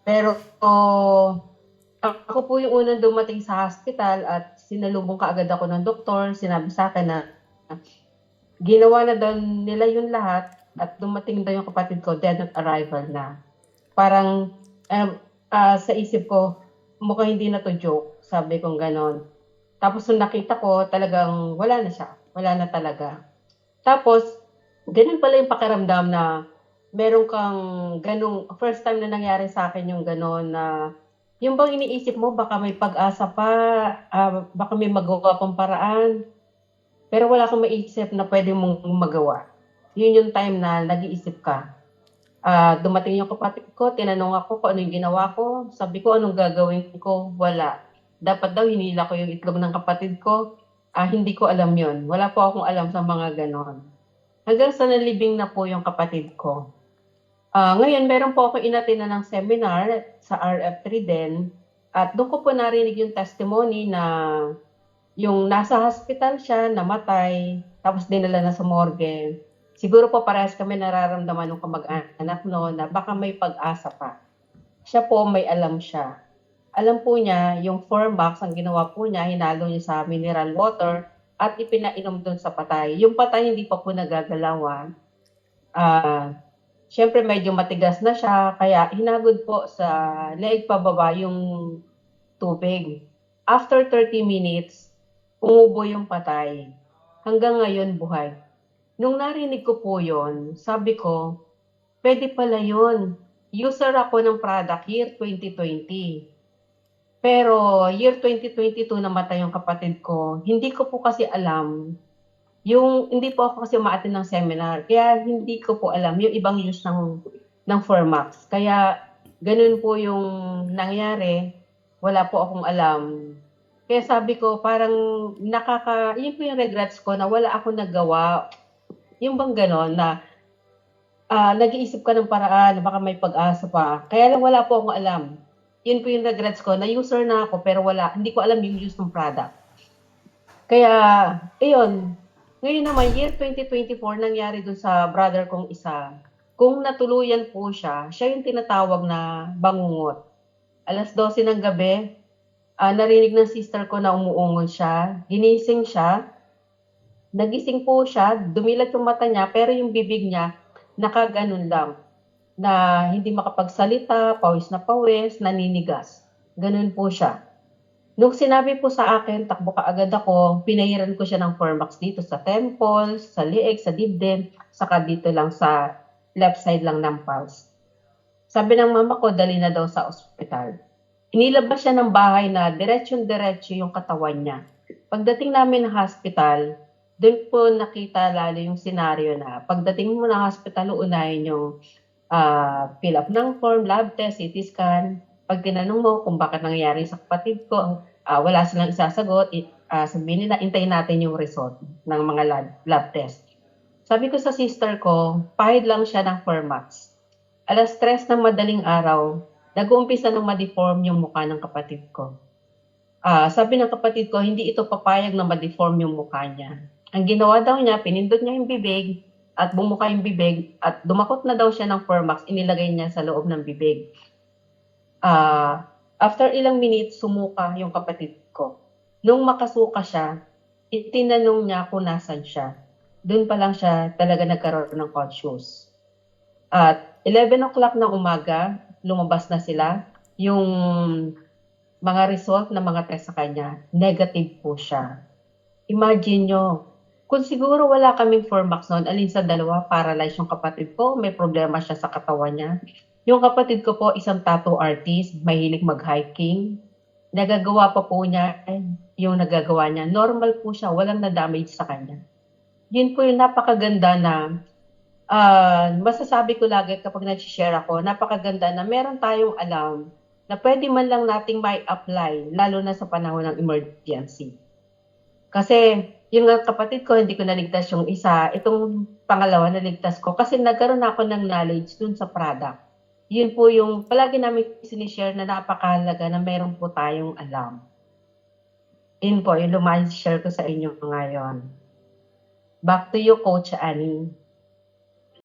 Pero ako po yung unang dumating sa hospital at sinalubong kaagad ako ng doktor. Sinabi sa akin na ginawa na daw nila yung lahat at dumating daw yung kapatid ko, dead on arrival na. Parang sa isip ko, mukhang hindi na 'to joke, sabi kong gano'n. Tapos nung nakita ko talagang wala na siya, wala na talaga. Tapos gano'n pala yung pakiramdam na meron kang gano'ng first time na nangyari sa'kin yung gano'n na yung bang iniisip mo baka may pag-asa pa, baka may magawa pang paraan, pero wala kang maisip na puwede mong magawa. Yun yung time na nag-iisip ka. Dumating yung kapatid ko, tinanong ako kung ano yung ginawa ko. Sabi ko, anong gagawin ko? Wala. Dapat daw hinila ko yung itlog ng kapatid ko. Hindi ko alam yon. Wala po akong alam sa mga ganon. Hanggang sa nalibing na po yung kapatid ko. Ngayon, meron po ako inattend ng seminar sa RF3 din. At doon ko po narinig yung testimony na yung nasa hospital siya, namatay, tapos dinala na sa morgue. Siguro po parehas kami nararamdaman ng kamag-anak no, na baka may pag-asa pa. Siya po may alam siya. Alam po niya yung Formax, ang ginawa po niya, hinalo niya sa mineral water at ipinainom doon sa patay. Yung patay hindi pa po nagagalawan. Siyempre medyo matigas na siya, kaya hinagod po sa leeg pababa yung tubig. After 30 minutes, umubo yung patay. Hanggang ngayon buhay. Nung narinig ko po yon, sabi ko, pwede pala yun. User ako ng product year 2020. Pero year 2022 namatay yung kapatid ko. Hindi ko po kasi alam hindi po ako kasi umaattend ng seminar, kaya hindi ko po alam yung ibang use ng Formax. Kaya ganun po yung nangyari, wala po akong alam. Kaya sabi ko parang yun po yung regrets ko na wala akong nagawa. Yung bang gano'n na nag-iisip ka ng paraan na baka may pag-asa pa. Kaya lang wala po akong alam. Yun po yung regrets ko na user na ako pero hindi ko alam yung use ng product. Kaya, ayun, ngayon naman, year 2024, nangyari dun sa brother kong isa. Kung natuluyan po siya, siya yung tinatawag na bangungot. 12:00 ng gabi, narinig ng sister ko na umuungol siya, ginising siya, nagising po siya, dumilat yung mata niya, pero yung bibig niya, nakaganon lang, na hindi makapagsalita, pawis, naninigas. Ganun po siya. Nung sinabi po sa akin, takbo kaagad ako, pinahiran ko siya ng Formax dito sa temples, sa leeg, sa dibdib, saka dito lang sa left side lang ng pulse. Sabi ng mama ko, dali na daw sa ospital. Inilabas siya ng bahay na diretsyon-diretso yung katawan niya. Pagdating namin ng hospital, doon po nakita lalo yung senaryo na pagdating mo ng hospital, uunahin yung fill up ng form, lab test, CT scan. Pag tinanong mo kung bakit nangyayari sa kapatid ko, wala silang isasagot, sabihin nila, hintayin natin yung result ng mga lab test. Sabi ko sa sister ko, pahid lang siya ng Formax. 3:00 ng madaling araw, nag-uumpisa ng ma-deform yung mukha ng kapatid ko. Sabi ng kapatid ko, hindi ito papayag na ma-deform yung mukha niya. Ang ginawa daw niya, pinindot niya yung bibig at bumuka yung bibig at dumakot na daw siya ng Formax, inilagay niya sa loob ng bibig. After ilang minutes, sumuka yung kapatid ko. Nung makasuka siya, itinanong niya kung nasan siya. Doon pa lang siya talaga nagkaroon ng conscious. At 11 o'clock ng umaga, lumabas na sila. Yung mga result ng mga test sa kanya, negative po siya. Imagine nyo, kung siguro wala kaming Formax noon, alin sa dalawa, paralyzed yung kapatid ko, may problema siya sa katawan niya. Yung kapatid ko po, isang tattoo artist, mahilig mag-hiking. Nagagawa pa po niya yung nagagawa niya. Normal po siya, walang na-damage sa kanya. Yun po yung napakaganda na masasabi ko lagi kapag nag-share ako, napakaganda na meron tayong alam na pwede man lang nating may apply, lalo na sa panahon ng emergency. Kasi yung kapatid ko, hindi ko naligtas yung isa, itong pangalawa naligtas ko kasi nagkaroon ako ng knowledge dun sa product. Yun po yung palagi namin sinishare na napakahalaga na meron po tayong alam. Yun po, yung share ko sa inyo ngayon. Back to you, Coach Annie.